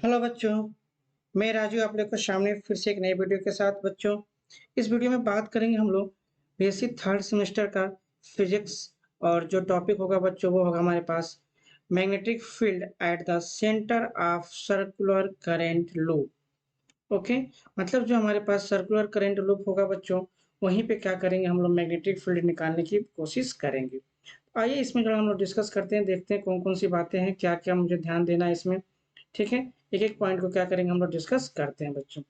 Hello बच्चों, मैं राजू आप लोग के सामने फिर से एक नई वीडियो के साथ बच्चों। इस वीडियो में बात करेंगे हम लोग बेसिक थर्ड सेमेस्टर का फिजिक्स। और जो टॉपिक होगा बच्चों वो होगा हमारे पास magnetic field at the centre of circular current loop. Okay, मतलब जो हमारे पास सर्कुलर करंट लूप होगा बच्चों, वहीं पे क्या करेंगे हम लोग मैग्नेटिक फील्ड निकालने की कोशिश करेंगे। आइए इसमें जो हम लोग डिस्कस करते हैं, देखते हैं कौन कौन सी बातें हैं, क्या क्या मुझे ध्यान देना है इसमें। ठीक है, एक एक पॉइंट को क्या करेंगे हम लोग डिस्कस करते हैं बच्चों।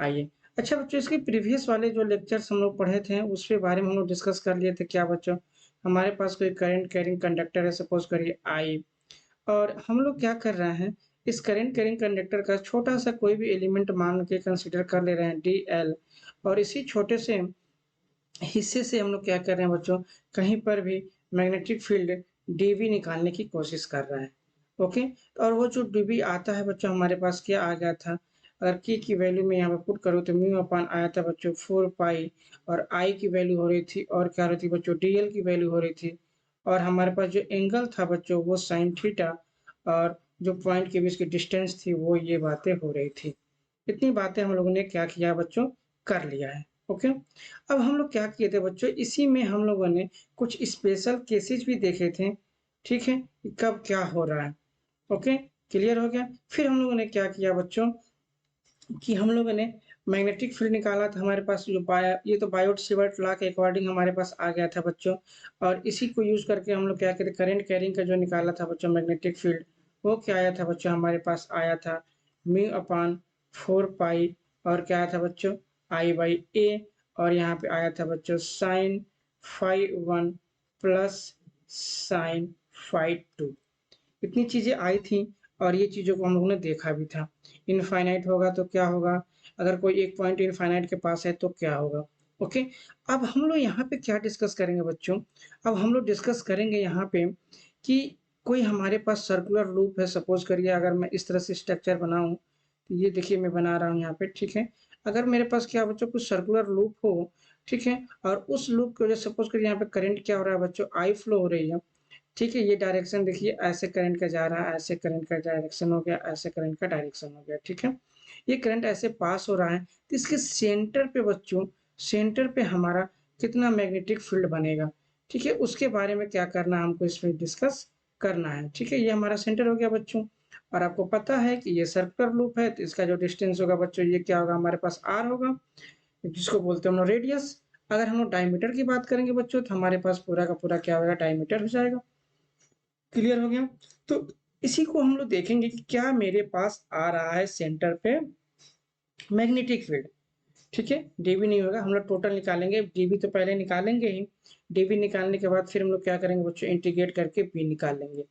आइए। अच्छा बच्चों, इसके प्रीवियस वाले जो लेक्चर्स हम लोग पढ़े थे उसके बारे में हम लोग डिस्कस कर लिए थे। क्या बच्चों, हमारे पास कोई करंट कैरिंग कंडक्टर है, सपोज करिए आई, और हम लोग क्या कर रहे हैं, इस करंट कैरिंग कंडक्टर का छोटा सा कोई भी एलिमेंट मान के कंसीडर कर ले रहे हैं डी एल, और इसी छोटे से हिस्से से हम लोग क्या कर रहे हैं बच्चों, कहीं पर भी मैग्नेटिक फील्ड डीवी निकालने की कोशिश कर रहा है। ओके, और वो जो डीवी आता है बच्चों, हमारे पास क्या आ गया था, अगर की वैल्यू में यहाँ पे पुट करूँ तो म्यू अपान आया था बच्चों 4 पाई, और आई की वैल्यू हो रही थी, और क्या हो रही थी बच्चों, डीएल की वैल्यू हो रही थी, और हमारे पास जो एंगल था बच्चों वो साइन थीटा, और जो पॉइंट के बीच की डिस्टेंस थी वो ये बातें हो रही थी। इतनी बातें हम लोगों ने क्या किया बच्चों, कर लिया है। ओके, अब हम लोग क्या किए थे बच्चों, इसी में हम लोगों ने कुछ स्पेशल केसेस भी देखे थे। ठीक है, कि कब क्या हो रहा है। ओके, क्लियर हो गया। फिर हम लोगों ने क्या किया बच्चों, कि हम लोगों ने मैग्नेटिक फील्ड निकाला था। हमारे पास जो पाया, ये तो बायोट सीवर्ट लॉ के अकॉर्डिंग हमारे पास आ गया था बच्चों, और इसी को यूज करके हम लोग क्या करते, करंट कैरिंग का जो निकाला था बच्चों मैग्नेटिक फील्ड, वो क्या आया था बच्चों, हमारे पास आया था म्यू अपान 4 पाई, और क्या आया था बच्चों, आई बाई ए, और यहाँ पे आया था बच्चों sine five one plus sine five two. इतनी चीजें आई थी, और ये चीजों को हम लोगों ने देखा भी था। इनफाइनाइट होगा तो क्या होगा, अगर कोई एक पॉइंट इनफाइनाइट के पास है तो क्या होगा। ओके, अब हम लोग यहाँ पे क्या डिस्कस करेंगे बच्चों, अब हम लोग डिस्कस करेंगे यहाँ पे कि कोई हमारे पास सर्कुलर लूप है। सपोज करिए अगर मैं इस तरह से स्ट्रक्चर बनाऊं, तो ये देखिए मैं बना रहा हूँ यहाँ पे। ठीक है, अगर मेरे पास क्या बच्चों कुछ सर्कुलर लूप हो, ठीक है, और उस लूप की वजह से सपोज करिए यहाँ पे करंट क्या हो रहा है बच्चों, आई फ्लो हो रही है। ठीक है, ये डायरेक्शन देखिए, ऐसे करंट का जा रहा है, ऐसे करंट का डायरेक्शन हो गया, ऐसे करंट का डायरेक्शन हो गया। ठीक है, ये करंट ऐसे पास हो रहा है, तो इसके सेंटर पे बच्चों, सेंटर पे हमारा कितना मैग्नेटिक फील्ड बनेगा। ठीक है, उसके बारे में क्या करना है हमको इसमें डिस्कस करना है। ठीक है, ये हमारा सेंटर हो गया बच्चों, और आपको पता है कि ये सर्कुलर लूप है, तो इसका जो डिस्टेंस होगा बच्चों, ये क्या होगा, हमारे पास आर होगा, जिसको बोलते हैं हम लोग रेडियस। अगर हम लोग डायमीटर की बात करेंगे बच्चों, तो हमारे पास पूरा का पूरा क्या होगा, डायमीटर हो जाएगा। क्लियर हो गया। तो इसी को हम लोग देखेंगे कि क्या मेरे पास आ रहा है सेंटर पे मैग्नेटिक फील्ड। ठीक है, डीबी नहीं होगा, हम लोग टोटल निकालेंगे, डीबी तो पहले निकालेंगे ही। डीबी निकालने के बाद फिर हम लोग क्या करेंगे बच्चों, इंटीग्रेट करके बी निकाल लेंगे।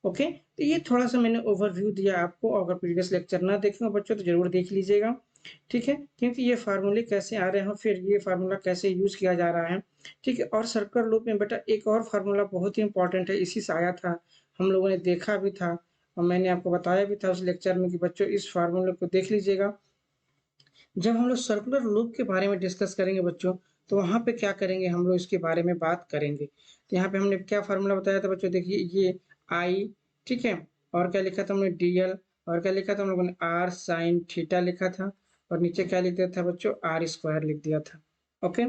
ओके, तो ये थोड़ा सा मैंने ओवरव्यू दिया आपको, अगर प्रीवियस लेक्चर ना देखे हो बच्चों तो जरूर देख लीजिएगा। ठीक है, क्योंकि ये फार्मूले कैसे आ रहे हैं, फिर ये फार्मूला कैसे यूज किया जा रहा है। ठीक है, और सर्कुलर लूप में बेटा एक और फार्मूला बहुत ही इंपॉर्टेंट है, इसी से आया था, हम लोगों ने देखा भी था, और मैंने आपको बताया भी था उस लेक्चर में कि बच्चों इस फार्मूले को देख लीजिएगा। जब हम लोग सर्कुलर लूप के बारे में डिस्कस करेंगे बच्चों, तो वहां पे क्या करेंगे, हम लोग इसके बारे में बात करेंगे। तो यहाँ पे हमने क्या फार्मूला बताया था बच्चों, देखिए ये आई, ठीक है, और क्या लिखा था हमने, डीएल, और क्या लिखा था हम लोगों ने, आर साइन थीटा लिखा था, और नीचे क्या लिख दिया था बच्चों, आर स्क्वायर लिख दिया था। ओके,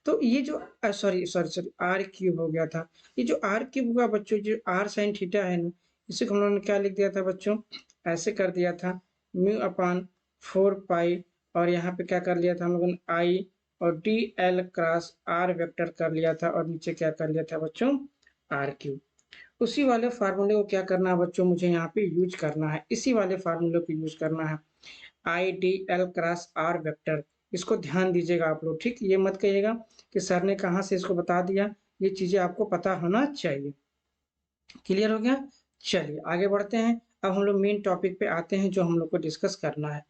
तो ये जो sorry sorry sorry R cube हो गया था। ये जो आर क्यूब हुआ बच्चों, जो आर साइन थीटा है ना, इसे हम लोगों ने क्या लिख दिया था बच्चों, ऐसे कर दिया था म्यू अपान 4 पाई, और यहाँ पे क्या कर लिया था हम लोगों ने, आई और D L cross R vector कर लिया था, और नीचे क्या कर लिया था बच्चों, आर क्यूब। उसी वाले फार्मूले को क्या करना है बच्चों, मुझे यहाँ पे यूज करना है, इसी वाले फार्मूले को यूज करना है, I D L cross R vector. इसको ध्यान दीजिएगा आप लोग, ठीक, ये मत कहिएगा कि सर ने कहाँ से इसको बता दिया, ये चीजें आपको पता होना चाहिए। क्लियर हो गया। चलिए आगे बढ़ते हैं, अब हम लोग मेन टॉपिक पे आते हैं जो हम लोग को डिस्कस करना है।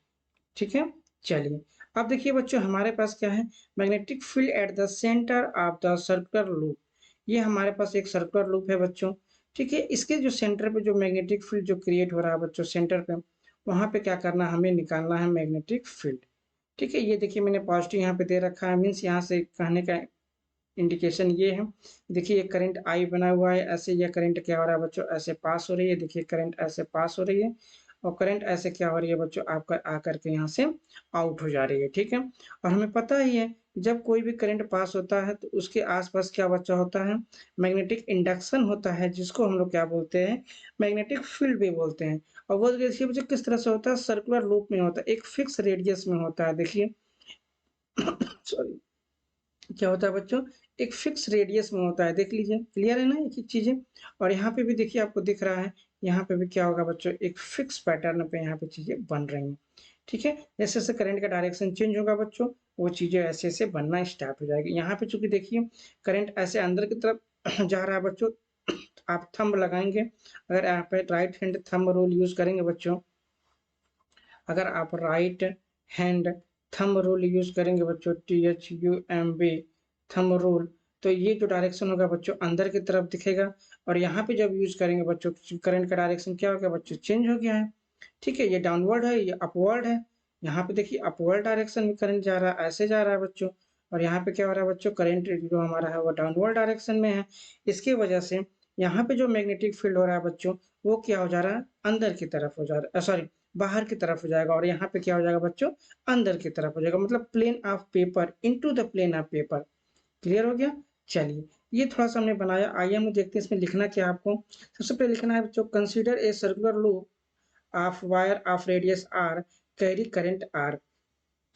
ठीक है, चलिए अब देखिए बच्चों, हमारे पास क्या है, magnetic field at the centre of the circular loop. ये हमारे पास एक सर्कुलर लूप है बच्चों। ठीक है, इसके जो सेंटर पे जो मैग्नेटिक फील्ड जो क्रिएट हो रहा है बच्चों, सेंटर पे, वहां पे क्या करना है, हमें निकालना है मैग्नेटिक फील्ड। ठीक है, ये देखिए मैंने पॉजिटिव यहाँ पे दे रखा है, मीन्स यहाँ से कहने का इंडिकेशन ये है। देखिए ये करंट आई बना हुआ है, ऐसे ये करंट क्या हो रहा है बच्चों, ऐसे पास हो रही है, देखिए करंट ऐसे पास हो रही है, और करंट ऐसे क्या हो रही है बच्चों, आपका आकर के यहाँ से आउट हो जा रही है, ठीक है। और हमें पता ही है जब कोई भी करंट पास होता है तो उसके आसपास क्या बचा होता है, मैग्नेटिक इंडक्शन होता है, जिसको हम लोग क्या बोलते हैं, मैग्नेटिक फील्ड भी बोलते हैं। और वो देखिए बच्चों किस तरह से होता है, सर्कुलर लूप में होता है, एक फिक्स रेडियस में होता है। देखिए सॉरी, क्या होता है बच्चों, एक फिक्स रेडियस में होता है, देख लीजिए, क्लियर है ना एक एक चीजें। और यहाँ पे भी देखिए आपको दिख रहा है, यहाँ पे भी क्या होगा बच्चों, एक फिक्स पैटर्न पे यहाँ पे चीजें बन रही हैं, ठीक है। जैसे जैसे करंट का डायरेक्शन चेंज होगा बच्चों, वो चीजें ऐसे ऐसे बनना स्टार्ट हो जाएगी। यहाँ पे चूंकि देखिए करंट ऐसे अंदर की तरफ जा रहा है बच्चों, आप थंब लगाएंगे, अगर यहाँ पे right hand thumb rule use करेंगे बच्चों, अगर आप right hand thumb rule use करेंगे बच्चों, THUMB थंब रूल, तो ये जो डायरेक्शन होगा बच्चों अंदर की तरफ दिखेगा। और यहाँ पे जब यूज करेंगे बच्चों, करंट का डायरेक्शन क्या हो गया बच्चों, चेंज हो गया है, ठीक है। ये डाउनवर्ड है, ये अपवर्ड है। यहाँ पे देखिए अपवर्ड डायरेक्शन में करंट जा रहा है, ऐसे जा रहा है बच्चों। और यहाँ पे क्या हो रहा है बच्चों, करंट जो हमारा है वो डाउनवर्ड डायरेक्शन में है। इसकी वजह से यहाँ पे जो मैग्नेटिक फील्ड हो रहा है बच्चों, वो क्या हो जा रहा है, अंदर की तरफ हो जा रहा है, सॉरी बाहर की तरफ हो जाएगा। और यहाँ पे क्या हो जाएगा बच्चों, अंदर की तरफ हो जाएगा, मतलब plane of paper into the plane of paper. Clear हो गया। चलिए ये थोड़ा सा हमने बनाया, आइए हम देखते हैं इसमें लिखना क्या है आपको। सबसे पहले लिखना है बच्चों, consider a circular loop of wire of radius R carry current R,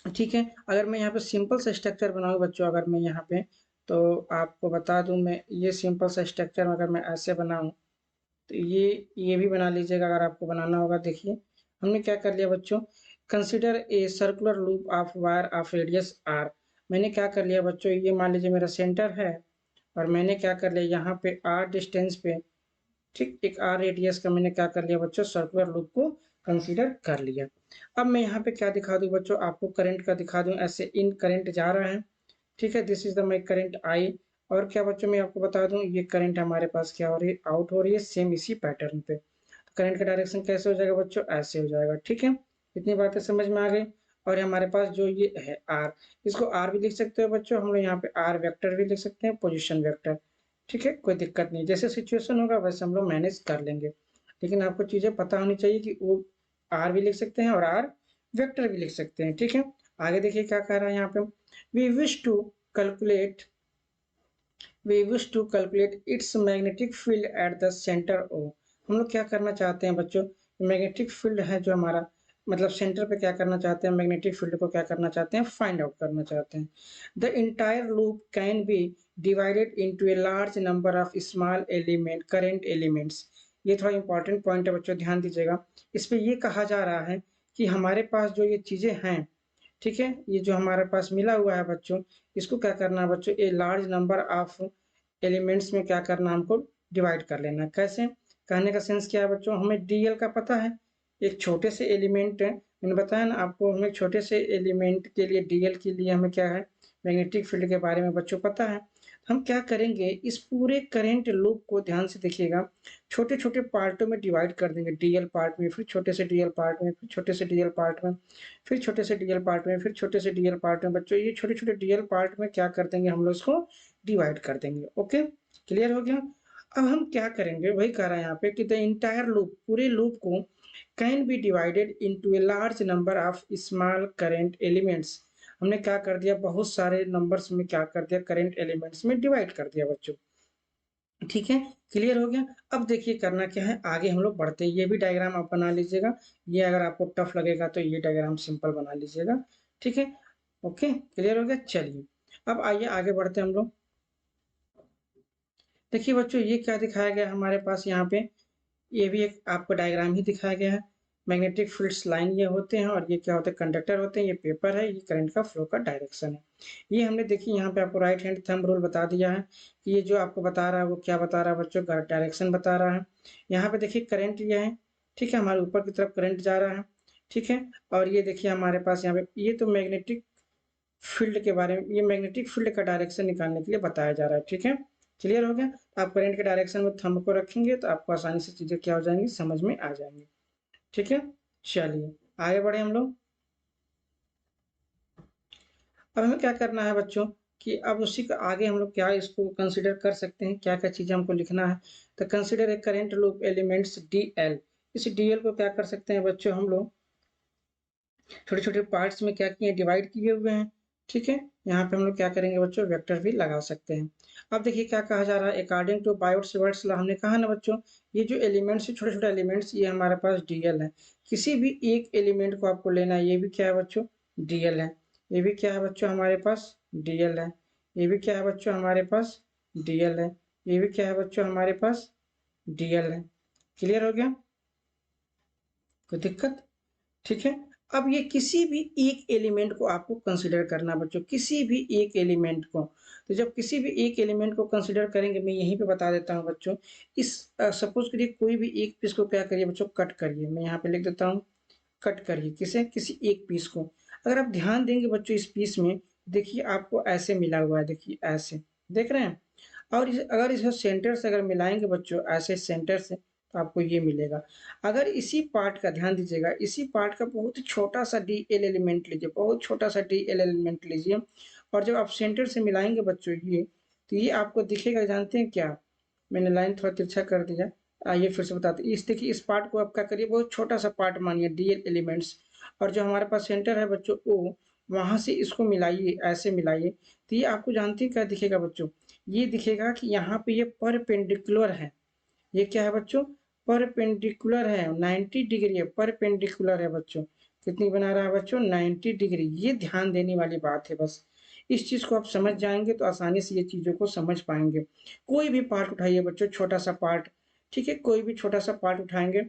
ठीक है। अगर मैं यहाँ पे सिंपल सा स्ट्रक्चर बनाऊँ बच्चों, अगर मैं यहाँ पे तो आपको बता दूं, मैं ये सिंपल सा स्ट्रक्चर अगर मैं ऐसे बनाऊं तो ये भी बना लीजिएगा अगर आपको बनाना होगा। देखिए हमने क्या कर लिया बच्चों, consider a circular loop of wire of radius R. मैंने क्या कर लिया बच्चों, ये मान लीजिए मेरा सेंटर है, और मैंने क्या कर लिया यहाँ पे आर डिस्टेंस पे, ठीक, एक आर रेडियस का मैंने क्या कर लिया बच्चों, सर्कुलर लूप को कंसीडर कर लिया। अब मैं यहाँ पे क्या दिखा दूं बच्चों, आपको करंट का दिखा दूं, ऐसे इन करंट जा रहा है, ठीक है, this is the my current I. और क्या बच्चों मैं आपको बता दूं, ये करंट हमारे पास क्या हो रही है, आउट हो रही है, सेम इसी पैटर्न पे। करंट का डायरेक्शन कैसे हो जाएगा बच्चों, ऐसे हो जाएगा, ठीक है। इतनी बातें समझ में आ गई। और हमारे पास जो ये है आर, इसको आर भी लिख सकते हो बच्चों, हम लोग यहाँ पे आर वेक्टर भी लिख सकते हैं, पोजिशन वेक्टर, ठीक है, कोई दिक्कत नहीं, जैसे सिचुएशन होगा वैसे हम लोग मैनेज कर लेंगे। लेकिन आपको चीजें पता होनी चाहिए कि वो आर भी लिख सकते हैं और आर वेक्टर भी लिख सकते हैं, ठीक है। आगे देखिए क्या कह रहा है यहाँ पे, we wish to calculate its magnetic field at the centre O. हम लोग क्या करना चाहते हैं बच्चों, मैग्नेटिक फील्ड है जो हमारा, मतलब सेंटर पे क्या करना चाहते हैं, मैग्नेटिक फील्ड को क्या करना चाहते हैं, फाइंड आउट करना चाहते हैं। The entire loop can be divided into a large number of small element current elements. ये थोड़ा इंपॉर्टेंट पॉइंट है बच्चों, ध्यान दीजिएगा। इस पे ये कहा जा रहा है कि हमारे पास जो ये चीजें हैं, ठीक है, ये जो हमारे पास मिला हुआ है बच्चों, इसको क्या करना है बच्चों, a large number of elements में क्या करना, हमको डिवाइड कर लेना। कैसे, कहने का सेंस क्या है बच्चों, हमें डीएल का पता है, एक छोटे से एलिमेंट है, मैंने बताया ना आपको, हमें छोटे से एलिमेंट के लिए डीएल के लिए हमें क्या है, मैग्नेटिक फील्ड के बारे में बच्चों पता है। हम क्या करेंगे, इस पूरे करंट लूप को ध्यान से देखिएगा, छोटे छोटे पार्टों में डिवाइड कर देंगे, डीएल पार्ट में, फिर छोटे से डीएल पार्ट में, फिर छोटे से डीएल पार्ट में, फिर छोटे से डीएल पार्ट में, फिर छोटे से डीएल पार्ट में। बच्चों ये छोटे छोटे डीएल पार्ट में क्या कर देंगे, हम लोग इसको डिवाइड कर देंगे। ओके, क्लियर हो गया। अब हम क्या करेंगे, वही कह रहा है यहाँ पे कि द इंटायर लूप, पूरे लूप को can be divided into a large number of small current elements. हमने क्या कर दिया, बहुत सारे नंबर्स में क्या कर दिया, करंट एलिमेंट्स में डिवाइड कर दिया बच्चों, ठीक है, क्लियर हो गया। अब देखिए करना क्या है, आगे हम लोग बढ़ते हैं, ये भी डायग्राम आप बना लीजिएगा, ये अगर आपको टफ लगेगा तो ये डायग्राम सिंपल बना लीजिएगा, ठीक है। ओके, क्लियर हो गया। चलिए अब आइए आगे बढ़ते हैं हम लोग। देखिए बच्चों ये क्या दिखाया गया हमारे पास यहाँ पे, ये भी एक आपको डायग्राम ही दिखाया गया है। मैग्नेटिक फील्ड्स लाइन ये होते हैं, और ये क्या होते हैं, कंडक्टर होते हैं, ये पेपर है, ये करंट का फ्लो का डायरेक्शन है। ये हमने देखिए यहाँ पे आपको राइट हैंड थंब रूल बता दिया है कि ये जो आपको बता रहा है वो क्या बता रहा है बच्चों, डायरेक्शन बता रहा है। यहाँ पे देखिए करंट ये है, ठीक है, हमारे ऊपर की तरफ करंट जा रहा है, ठीक है। और ये देखिए हमारे पास यहाँ पे, ये तो मैग्नेटिक फील्ड के बारे में, ये मैग्नेटिक फील्ड का डायरेक्शन निकालने के लिए बताया जा रहा है, ठीक है, क्लियर हो गया। तो आप करंट के डायरेक्शन में थंब को रखेंगे तो आपको आसानी से चीजें क्या हो जाएंगी, समझ में आ जाएंगी, ठीक है। चलिए आगे बढ़े हम लोग। अब हमें क्या करना है बच्चों, कि अब उसी का आगे हम लोग क्या इसको कंसीडर कर सकते हैं, क्या क्या चीजें हमको लिखना है। तो consider a current loop elements D L, इस डीएल को क्या कर सकते हैं बच्चों, हम लोग छोटे छोटे पार्ट्स में क्या किए, डिवाइड किए हुए हैं। ठीक है, यहाँ पे हम लोग क्या करेंगे बच्चों, वेक्टर भी लगा सकते हैं। अब देखिए क्या कहा जा रहा है, अकॉर्डिंग टू बायोट-सेवर्ट्स लॉ, हमने कहा ना बच्चों, ये जो एलिमेंट्स है, छोटे छोटे एलिमेंट्स, ये हमारे पास डीएल है। किसी भी एक एलिमेंट को आपको लेना है, ये भी क्या है बच्चों, डीएल है। ये भी क्या है बच्चों हमारे पास, डीएल है। ये भी क्या है बच्चों हमारे पास, डीएल है। ये भी क्या है बच्चों हमारे पास, डीएल है। क्लियर हो गया, कोई दिक्कत? ठीक है, अब ये किसी भी एक एलिमेंट को आपको कंसीडर करना बच्चों, किसी भी एक एलिमेंट को। तो जब किसी भी एक एलिमेंट को कंसीडर करेंगे, मैं यहीं पे बता देता हूँ बच्चों, इस सपोज करिए कोई भी एक पीस को क्या करिए बच्चों, कट करिए। मैं यहाँ पे लिख देता हूँ, कट करिए किसे, किसी एक पीस को। अगर आप ध्यान देंगे बच्चों इस पीस में, देखिए आपको ऐसे मिला हुआ है, देखिए ऐसे, देख रहे हैं। और अगर इसे सेंटर से अगर मिलाएंगे बच्चों, ऐसे सेंटर से, तो आपको ये मिलेगा। अगर इसी पार्ट का ध्यान दीजिएगा, इसी पार्ट का बहुत छोटा सा डी एल एलिमेंट लीजिए, बहुत छोटा सा डी एल एलिमेंट लीजिए, और जब आप सेंटर से मिलाएंगे बच्चों ये, तो ये आपको दिखेगा, जानते हैं क्या, मैंने लाइन थोड़ा तिरछा कर दिया, आइए फिर से बताते हैं। इस देखिए इस पार्ट को आप क्या करिए, बहुत छोटा सा पार्ट मानिए डी एल एलिमेंट्स, और जो हमारे पास सेंटर है बच्चों ओ, वहां से इसको मिलाइए, ऐसे मिलाइए, तो ये आपको जानते हैं क्या दिखेगा बच्चों, ये दिखेगा कि यहाँ पे ये परपेंडिकुलर है। ये क्या है बच्चों, परपेंडिकुलर है, 90 डिग्री है, परपेंडिकुलर है बच्चों। कितनी बना रहा है बच्चों, 90 डिग्री। ये ध्यान देने वाली बात है बस। इस चीज को आप समझ जाएंगे तो आसानी से ये चीजों को समझ पाएंगे। कोई भी पार्ट उठाइए बच्चों, छोटा सा पार्ट, ठीक है, कोई भी छोटा सा पार्ट उठाएंगे,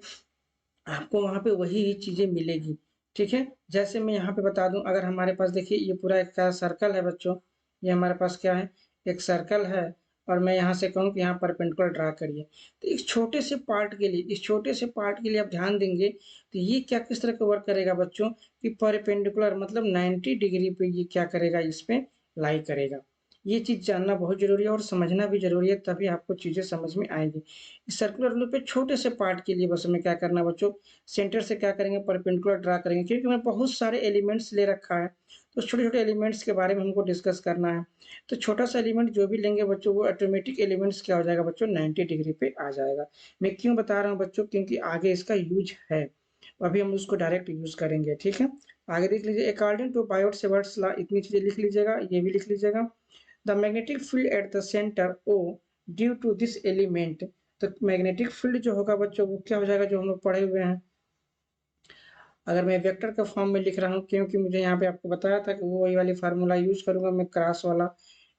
आपको वहां पे वही ही चीजें मिलेगी। ठीक है, जैसे मैं यहाँ पे बता दूं, अगर हमारे पास देखिए ये पूरा एक क्या सर्कल है बच्चों, ये हमारे पास क्या है, एक सर्कल है, और मैं यहाँ से कहूँ कि यहाँ परपेंडिकुलर ड्रा करिए, तो इस छोटे से पार्ट के लिए, इस छोटे से पार्ट के लिए आप ध्यान देंगे तो ये क्या किस तरह का वर्क करेगा बच्चों, कि परपेंडिकुलर मतलब 90 डिग्री पे ये क्या करेगा, इस पे लाई करेगा। ये चीज जानना बहुत जरूरी है और समझना भी जरूरी है, तभी आपको चीजें समझ में आएंगी। इस सर्कुलर रूल पे छोटे से पार्ट के लिए बस हमें क्या करना है बच्चों, सेंटर से क्या करेंगे, परपेंडिकुलर ड्रा करेंगे, क्योंकि हमें बहुत सारे एलिमेंट्स ले रखा है, तो छोटे छोटे एलिमेंट्स के बारे में हमको डिस्कस करना है। तो छोटा सा एलिमेंट जो भी लेंगे बच्चों, वो ऑटोमेटिक एलिमेंट्स क्या हो जाएगा बच्चों, 90 डिग्री पे आ जाएगा। मैं क्यों बता रहा हूँ बच्चों, क्योंकि आगे इसका यूज है, अभी हम उसको डायरेक्ट यूज करेंगे। ठीक है, आगे देख लीजिए, अकॉर्डिंग टू बायोट-सेवर्ट्स लॉ, इतनी चीजें लिख लीजिएगा, ये भी लिख लीजिएगा। The magnetic field at the centre O due to this element, तो मैग्नेटिक फील्ड जो होगा बच्चों, वो क्या हो जाएगा, जो हम लोग पढ़े हुए हैं। अगर मैं वेक्टर के फॉर्म में लिख रहा हूँ, क्योंकि मुझे यहाँ पे आपको बताया था कि वो वही वाली फार्मूला यूज करूंगा मैं, क्रॉस वाला,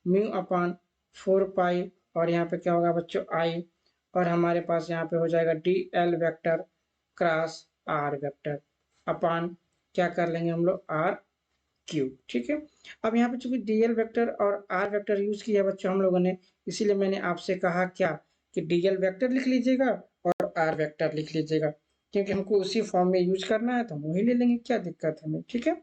म्यू अपान 4 पाई, और यहाँ पे क्या होगा बच्चों, आई, और हमारे पास यहाँ पे हो जाएगा D L vector cross R vector upon, क्या कर लेंगे हम लोग, आर क्यूब। ठीक है, अब यहाँ पे चूंकि डीएल वेक्टर और आर वेक्टर यूज किया बच्चों हम लोगों ने, इसीलिए मैंने आपसे कहा क्या, कि डीएल वेक्टर लिख लीजिएगा और आर वेक्टर लिख लीजिएगा, क्योंकि हमको उसी फॉर्म में यूज करना है, तो हम वही ले लेंगे, क्या दिक्कत है हमें। ठीक है,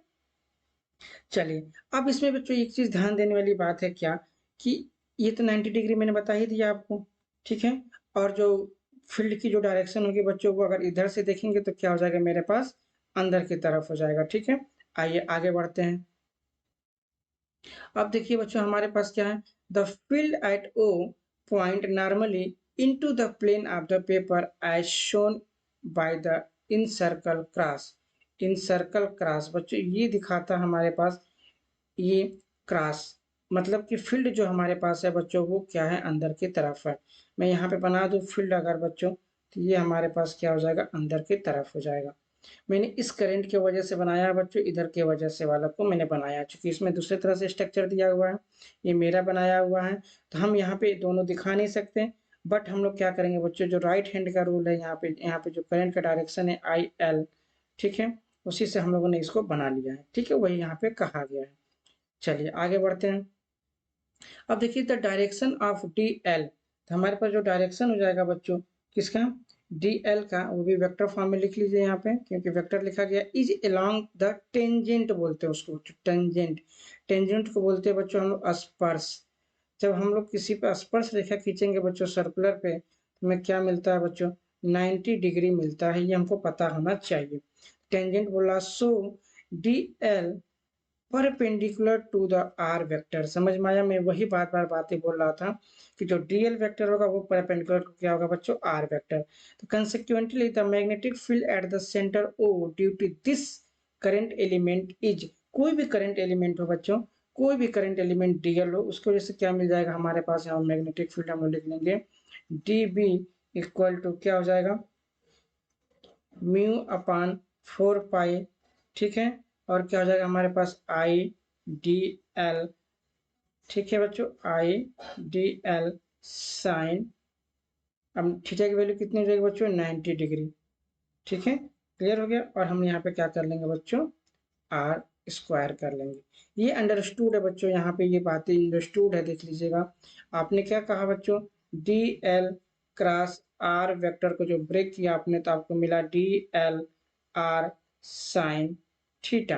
चलिए, अब इसमें बच्चों एक चीज ध्यान देने वाली बात है क्या, कि ये तो 90 डिग्री मैंने बता ही दिया आपको। ठीक है, और जो फील्ड की जो डायरेक्शन होगी बच्चों, वो अगर इधर से देखेंगे तो क्या हो जाएगा मेरे पास, अंदर की तरफ हो जाएगा। ठीक है, आइए आगे बढ़ते हैं। अब देखिए बच्चों हमारे पास क्या है, the field at O point normally into the plane of the paper as shown by the in circle cross. In circle cross बच्चों ये दिखाता है हमारे पास, ये क्रॉस मतलब कि फील्ड जो हमारे पास है बच्चों, वो क्या है, अंदर की तरफ है। मैं यहाँ पे बना दूं फील्ड अगर बच्चों, तो ये हमारे पास क्या हो जाएगा, अंदर की तरफ हो जाएगा। मैंने इस करंट की वजह से बनाया है बच्चों, इधर के वजह से वाला को मैंने बनाया, चूंकि इसमें दूसरे तरह से स्ट्रक्चर दिया हुआ है, ये मेरा बनाया हुआ है, तो हम यहाँ पे दोनों दिखा नहीं सकते। बट हम लोग क्या करेंगे बच्चों, जो राइट हैंड का रूल है, यहाँ पे जो करंट का डायरेक्शन है आई एल, ठीक है, उसी से हम लोगों ने इसको बना लिया है। ठीक है, वही यहाँ पे कहा गया है। चलिए आगे बढ़ते हैं। अब देखिए the direction of D L, तो हमारे पास जो डायरेक्शन हो जाएगा बच्चों, किसका, डी एल का, वो भी वेक्टर फॉर्म में लिख लीजिए यहाँ पे, क्योंकि वेक्टर लिखा गया, इज अलोंग द टेंजेंट बोलते हैं उसको, टेंजेंट, टेंजेंट को बोलते हैं बच्चों हम लोग स्पर्श। जब हम लोग किसी पे स्पर्श रेखा खींचेंगे बच्चों सर्कुलर पे, तो हमें क्या मिलता है बच्चों, 90 डिग्री मिलता है, ये हमको पता होना चाहिए। टेंजेंट बोला, so D L perpendicular to the R vector. समझ में आया? मैं वही बातें बोल रहा था कि जो डीएल वेक्टर होगा वो परपेंडिकुलर क्या होगा बच्चों? R vector. तो consequently the magnetic field at the centre O due to this current element is, कोई भी करंट एलिमेंट हो बच्चों, कोई भी करंट एलिमेंट डीएल हो, उसको वजह से क्या मिल जाएगा हमारे पास? यहाँ मैग्नेटिक फील्ड हम लोग लिख लेंगे डी बी इक्वल टू क्या हो जाएगा? म्यू अपान 4 पाई, ठीक है, और क्या हो जाएगा हमारे पास? आई डी एल, ठीक है बच्चों, आई डी एल साइन, अब थीटा की वैल्यू कितनी हो जाएगी बच्चों? 90 डिग्री, ठीक है, क्लियर हो गया। और हम यहाँ पे क्या कर लेंगे बच्चों? आर स्क्वायर कर लेंगे। ये अंडरस्टूड है बच्चों, यहाँ पे ये बातें अंडरस्टूड है, देख लीजिएगा। आपने क्या कहा बच्चों? D L cross R vector को जो ब्रेक किया आपने तो आपको मिला D L R sine theta,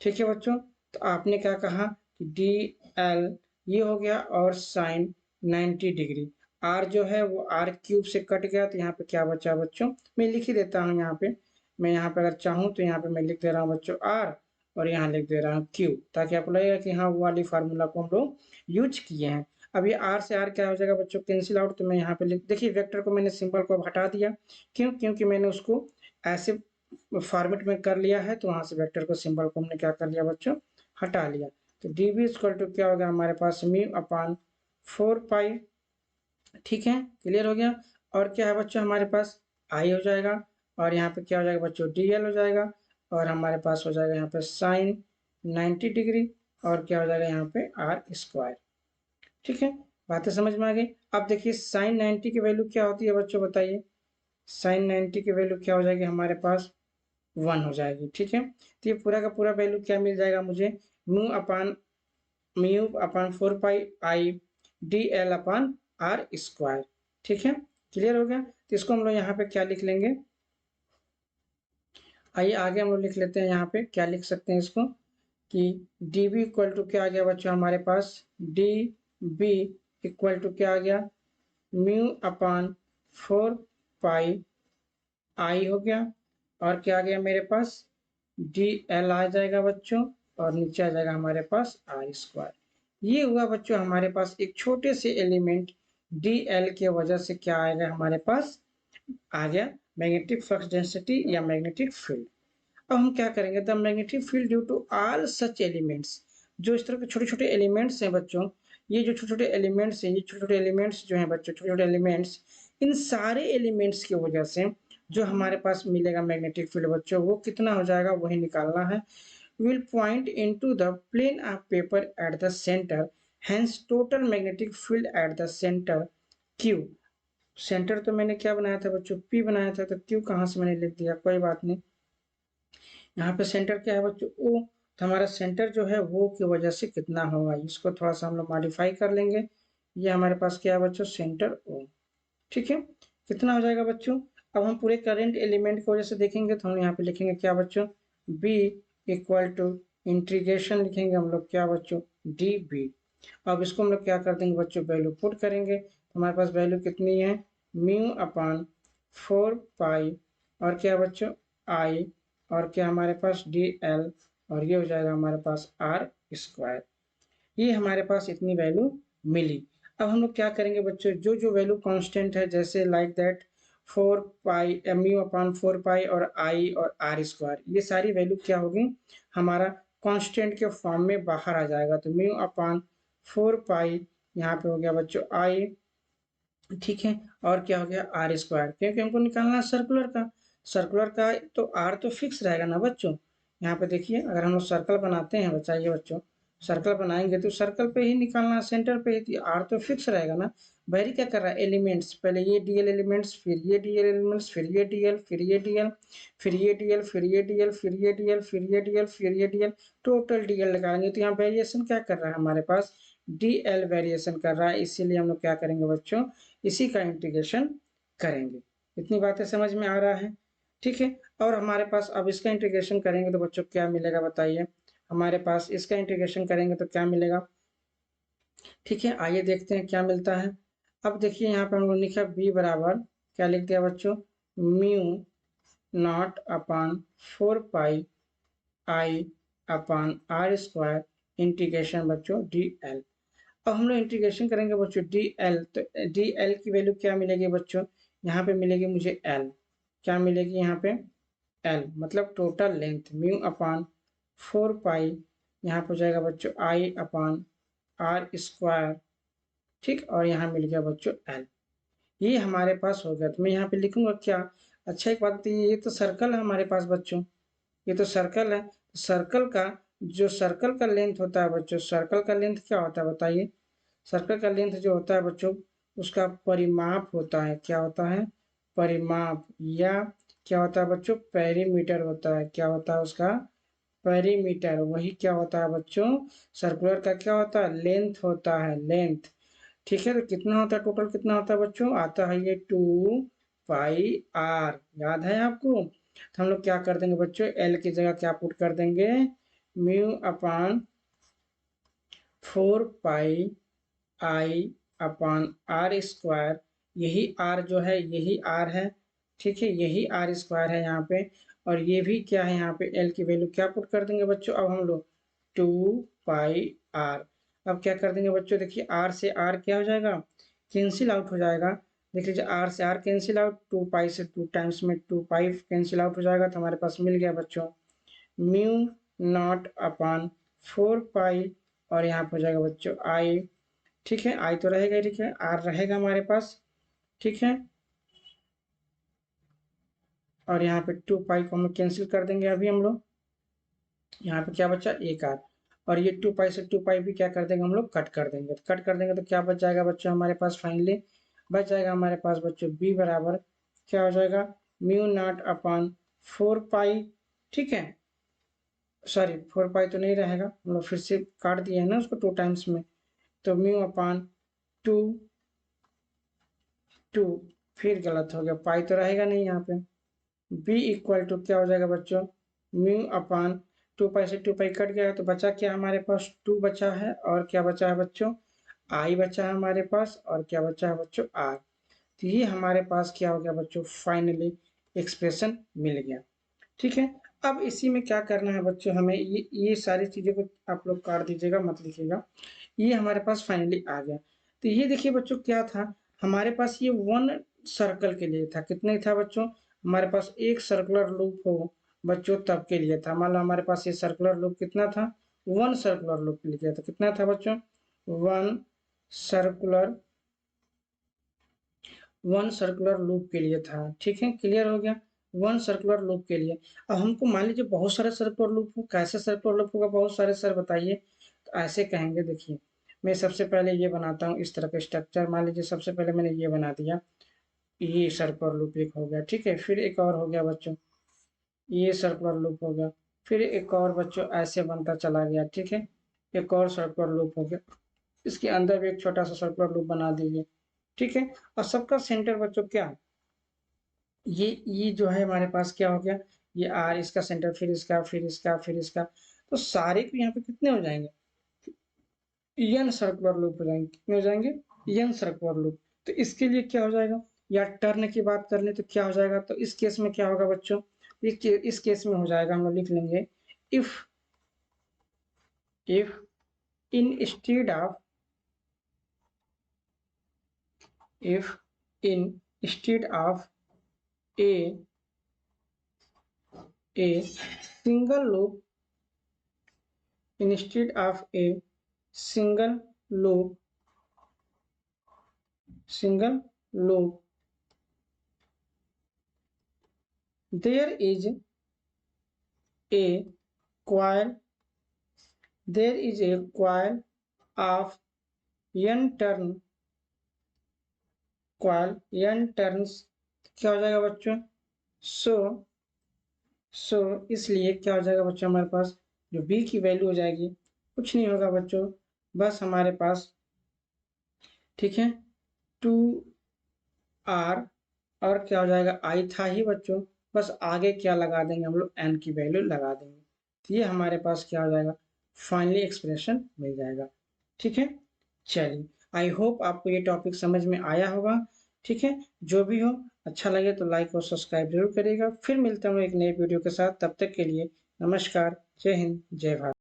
ठीक है बच्चों। तो आपने क्या कहा कि डी एल ये हो गया और साइन 90 डिग्री, आर जो है वो आर क्यूब से कट गया, तो यहाँ पे क्या बचा बच्चों? मैं लिख ही देता हूँ यहाँ पे, मैं यहाँ पे अगर चाहूँ तो यहाँ पे मैं लिख दे रहा हूँ बच्चों आर, और यहाँ लिख दे रहा हूँ क्यू, ताकि आपको लगेगा कि हाँ वो वाली फार्मूला को हम लोग यूज किए हैं। अब ये आर से आर क्या हो जाएगा बच्चों? Cancel out. तो मैं यहाँ पे लिख, देखिए वेक्टर को मैंने सिंबल को हटा दिया, क्यों? क्योंकि मैंने उसको ऐसे फॉर्मेट में कर लिया है, तो वहां से वेक्टर को सिंबल को हमने क्या कर लिया बच्चों? हटा लिया। तो डी बी इक्वल टू क्या हो गया हमारे पास? म्यू अपान 4 पाई, ठीक है, क्लियर हो गया। और क्या है बच्चों हमारे पास? आई हो जाएगा, और यहाँ पे क्या हो जाएगा बच्चों? डी एल हो जाएगा, और हमारे पास हो जाएगा यहाँ पे साइन 90 डिग्री, और क्या हो जाएगा यहाँ पे? आर स्क्वायर, ठीक है। बातें समझ में आ गई? अब देखिए साइन 90 की वैल्यू क्या होती है बच्चों, बताइए। साइन 90 की वैल्यू क्या हो जाएगी हमारे पास? 1 हो जाएगी, ठीक है। तो ये पूरा का पूरा वैल्यू क्या मिल जाएगा मुझे? Mu upon 4 pi I D L upon R square, ठीक है, क्लियर हो गया। तो इसको हम लोग यहाँ पे क्या लिख लेंगे? आइए आगे हम लोग लिख लेते हैं, यहाँ पे क्या लिख सकते हैं इसको कि डी बी इक्वल टू क्या आ गया बच्चों हमारे पास? डी बी इक्वल टू क्या आ गया? म्यू अपान 4 पाई आई हो गया, और क्या आ गया मेरे पास? डी एल आ जाएगा बच्चों, और नीचे आ जाएगा हमारे पास आर स्क्वायर। ये हुआ बच्चों हमारे पास एक छोटे से एलिमेंट डी एल के वजह से क्या आएगा हमारे पास? आ गया मैग्नेटिक फ्लक्स डेंसिटी या मैग्नेटिक फील्ड। अब हम क्या करेंगे? The magnetic field due to all such elements, जो इस तरह के छोटे छोटे एलिमेंट्स हैं बच्चों, ये जो छोटे छोटे एलिमेंट्स हैं, ये छोटे छोटे एलिमेंट्स जो हैं बच्चों, छोटे छोटे एलिमेंट्स, इन सारे एलिमेंट्स की वजह से जो हमारे पास मिलेगा मैग्नेटिक फील्ड बच्चों, वो कितना हो जाएगा वही निकालना है। Will point into the plane of paper at the centre, hence total magnetic field at the centre Q. Centre तो मैंने क्या बनाया था बच्चों? पी बनाया था, तो क्यू कहाँ से मैंने लिख दिया? कोई बात नहीं, यहाँ पे सेंटर क्या है बच्चों? ओ। तो हमारा सेंटर जो है वो की वजह से कितना होगा, इसको थोड़ा सा हम लोग मॉडिफाई कर लेंगे। ये हमारे पास क्या है बच्चों? सेंटर ओ, ठीक है, कितना हो जाएगा बच्चों? अब हम पूरे करंट एलिमेंट की वजह से देखेंगे, तो हम यहाँ पे लिखेंगे क्या बच्चों? बी इक्वल टू इंटीग्रेशन लिखेंगे हम लोग क्या बच्चों? D B. अब इसको हम लोग क्या कर देंगे बच्चों? वैल्यू पुट करेंगे, तो हमारे पास वैल्यू कितनी है? म्यू अपान 4 पाई, और क्या बच्चों? आई, और क्या हमारे पास? डी एल, और ये हो जाएगा हमारे पास आर स्क्वायर। ये हमारे पास इतनी वैल्यू मिली। अब हम लोग क्या करेंगे बच्चों? जो जो वैल्यू कांस्टेंट है, जैसे like that 4 pi mu upon 4 पाई और आई और आर स्क्वायर, ये सारी वैल्यू क्या होगी? हमारा कांस्टेंट के फॉर्म में बाहर आ जाएगा। तो म्यू अपान 4 पाई, यहाँ पे हो गया बच्चों आई, ठीक है, और क्या हो गया? आर स्क्वायर, क्योंकि हमको निकालना है सर्कुलर का। सर्कुलर का तो आर तो फिक्स रहेगा ना बच्चों। यहाँ पे देखिए, अगर हम लोग सर्कल बनाते हैं, बताइए बच्चों, सर्कल बनाएंगे तो सर्कल पे ही निकालना है, सेंटर पे ही, आर तो फिक्स रहेगा ना। वेरी क्या कर रहा है? एलिमेंट्स, पहले ये डीएल एलिमेंट्स, फिर ये डीएल एलिमेंट्स, फिर ये डीएल, फिर ये डीएल, फिर ये डीएल, फिर ये डीएल, फिर ये डीएल, फिर ये डीएल, फिर ये डीएल, टोटल डीएल निकालेंगे। तो यहाँ वेरिएशन क्या कर रहा है हमारे पास? डीएल वेरिएशन कर रहा है, इसीलिए हम लोग क्या करेंगे बच्चों? इसी का इंटीग्रेशन करेंगे। इतनी बातें समझ में आ रहा है, ठीक है। और हमारे पास अब इसका इंटीग्रेशन करेंगे तो बच्चों क्या मिलेगा बताइए? हमारे पास इसका इंटीग्रेशन करेंगे तो क्या मिलेगा? ठीक है, आइए देखते हैं क्या मिलता है। अब देखिए यहाँ पे हम लोग लिखा बी बराबर क्या लिख दिया बच्चों? Mu not upon 4 pi I upon R square integration बच्चों डी एल। अब हम लोग इंटीग्रेशन करेंगे बच्चों डी एल, तो डी एल की वैल्यू क्या मिलेगी बच्चों, यहाँ पे मिलेगी मुझे एल, क्या मिलेगी यहाँ पे एल, मतलब टोटल लेंथ म्यू अपॉन 4 पाई, यहाँ पर जाएगा बच्चों आई अपॉन आर स्क्वायर, ठीक, और यहाँ मिल गया बच्चों एल। ये हमारे पास हो गया, तो मैं यहाँ पे लिखूंगा क्या, अच्छा एक बात बताइए, ये तो सर्कल है हमारे पास बच्चों, ये तो सर्कल है, सर्कल का जो सर्कल का लेंथ होता है बच्चों, सर्कल का लेंथ क्या होता है बताइए, सर्कल का लेंथ जो होता है बच्चों उसका परिमाप होता है, क्या होता है परिमाप, या क्या होता है बच्चों पेरीमीटर होता है, क्या होता है उसका पेरीमीटर, वही क्या होता है बच्चों सर्कुलर का क्या होता है लेंथ होता है, लेंथ, ठीक है। तो कितना होता है टोटल, कितना होता है बच्चों, आता है ये 2 पाई आर, याद है आपको। तो हम लोग क्या कर देंगे बच्चों, एल की जगह क्या पुट कर देंगे, mu upon 4 pi I upon R square, यही आर जो है यही आर है, ठीक है, यही आर स्क्वायर है यहाँ पे, और ये भी क्या है यहाँ पे एल की वैल्यू क्या पुट कर देंगे बच्चों, अब हम लोग 2 पाई आर, अब क्या कर देंगे बच्चों, देखिए आर से आर क्या हो जाएगा कैंसिल आउट हो जाएगा, देख लीजिए आर से आर कैंसिल आउट, 2 पाई से 2 टाइम्स में 2 पाई कैंसिल आउट हो जाएगा, तो हमारे पास मिल गया बच्चों म्यू नॉट अपान 4 पाई, और यहाँ पर हो जाएगा बच्चों आई, ठीक है, आई तो रहेगा ही, ठीक है, आर रहेगा हमारे पास, ठीक है, और यहाँ पे 2 पाई को हम कैंसिल कर देंगे अभी हम लोग, यहाँ पे क्या बचा एक आर, और ये 2 पाई से 2 पाई भी क्या कर देंगे हम लोग कट कर देंगे, तो कट कर देंगे तो क्या बच जाएगा बच्चों हमारे पास फाइनली बच जाएगा हमारे पास बच्चों बी बराबर क्या हो जाएगा म्यू नॉट अपॉन 4 पाई, ठीक है, सॉरी 4 पाई तो नहीं रहेगा, हम लोग फिर से काट दिए हैं ना उसको 2 टाइम्स में, तो म्यू अपॉन 2 2, फिर गलत हो गया, पाई तो रहेगा नहीं यहाँ पे, b इक्वल टू क्या हो जाएगा बच्चों म्यू अपान 2 पाई से 2 पाई कट गया, तो बचा क्या हमारे पास 2 बचा है, और क्या बचा है बच्चों i बचा है हमारे पास, और क्या बचा है बच्चों r, तो ये हमारे पास क्या हो गया बच्चों फाइनली एक्सप्रेशन मिल गया, ठीक है। अब इसी में क्या करना है बच्चों, हमें ये सारी चीज़ों को आप लोग काट दीजिएगा, मत लिखिएगा, ये हमारे पास फाइनली आ गया। तो ये देखिए बच्चों क्या था हमारे पास, ये 1 सर्कल के लिए था, कितने था बच्चों हमारे पास एक सर्कुलर लूप हो बच्चों तब के लिए था, मान लो हमारे पास ये सर्कुलर लूप कितना था 1 सर्कुलर लूप के लिए था, कितना था बच्चों 1 सर्कुलर 1 सर्कुलर लूप के लिए था, ठीक है, क्लियर हो गया 1 सर्कुलर लूप के लिए। अब हमको मान लीजिए बहुत सारे सर्कुलर लूप हो, कैसे सर्कुलर लूप होगा बहुत सारे सर बताइए, तो ऐसे कहेंगे, देखिए मैं सबसे पहले ये बनाता हूँ इस तरह का स्ट्रक्चर, मान लीजिए सबसे पहले मैंने ये बना दिया, ये सर्कुलर लूप एक हो गया, ठीक है, फिर एक और हो गया बच्चों ये सर्कुलर लूप हो गया, फिर एक और बच्चों ऐसे बनता चला गया, ठीक है, एक और सर्कुलर लूप हो गया, इसके अंदर भी एक छोटा सा सर्कुलर लूप बना दीजिए, ठीक है, और सबका सेंटर बच्चों क्या ये जो है हमारे पास क्या हो गया, ये आर इसका सेंटर, फिर इसका फिर इसका फिर इसका, तो सारे को यहाँ पे कितने हो जाएंगे एन सर्कुलर लूप हो जाएंगे, कितने हो जाएंगे एन सर्कुलर लूप। तो इसके लिए क्या हो जाएगा, या टर्न की बात कर ले तो क्या हो जाएगा, तो इस केस में क्या होगा बच्चों, इस केस में हो जाएगा, हम लोग लिख लेंगे if instead of if instead of a a single loop, instead of a single loop single loop there is a coil, there is a coil of n turn, coil n turns, क्या हो जाएगा बच्चों सो इसलिए क्या हो जाएगा बच्चों हमारे पास जो b की वैल्यू हो जाएगी कुछ नहीं होगा बच्चों, बस हमारे पास, ठीक है 2r, और क्या हो जाएगा i था ही बच्चों, बस आगे क्या लगा देंगे हम लोग n की वैल्यू लगा देंगे, तो ये हमारे पास क्या हो जाएगा फाइनली एक्सप्रेशन मिल जाएगा, ठीक है। चलिए आई होप आपको ये टॉपिक समझ में आया होगा, ठीक है, जो भी हो अच्छा लगे तो लाइक और सब्सक्राइब जरूर करिएगा, फिर मिलता हूँ एक नई वीडियो के साथ, तब तक के लिए नमस्कार, जय हिंद, जय भारत।